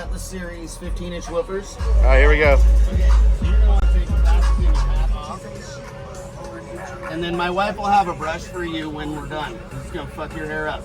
got the series 15-inch woofers. All right, here we go. So you're gonna want to take the plastic thing half off. And then my wife will have a brush for you when we're done. It's gonna fuck your hair up.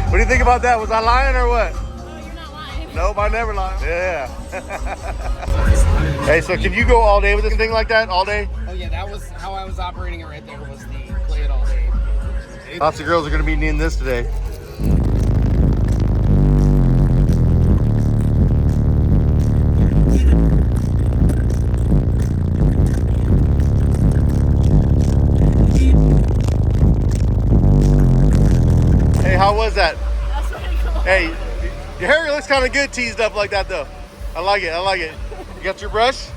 What do you think about that? Was I lying or what? Oh, you're not lying. Nope, I never lie. Yeah. Hey, so can you go all day with this thing like that? All day? Oh yeah, that was how I was operating it right there, was the play it all day. Lots of girls are going to be needing this today. Hey, how was that? That's pretty cool. Hey, your hair looks kind of good teased up like that though. I like it, I like it. You got your brush?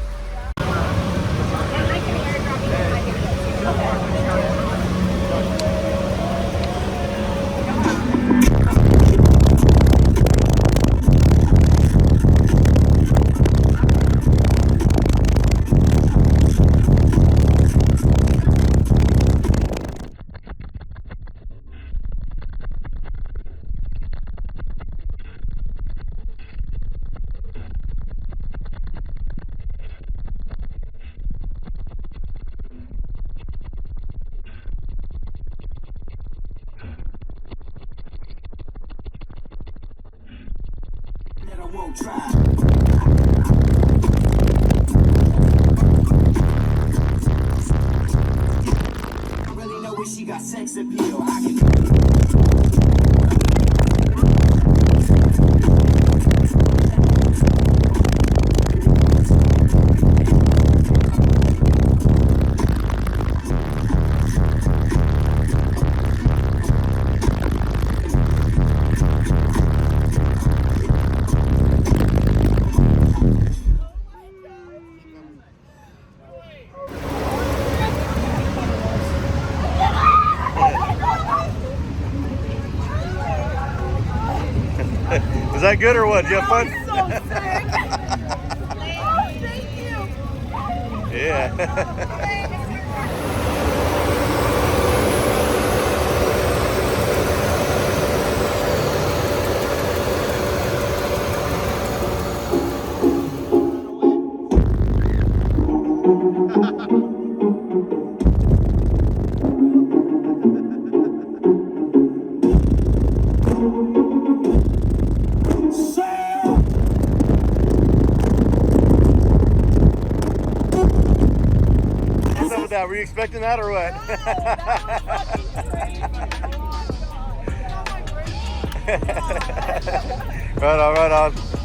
I won't try. I really know when she got sex appeal. I can. Was that good or what? Did you have fun? Oh, thank you. Yeah. What's up with that? Were you expecting that or what? Right on, right on.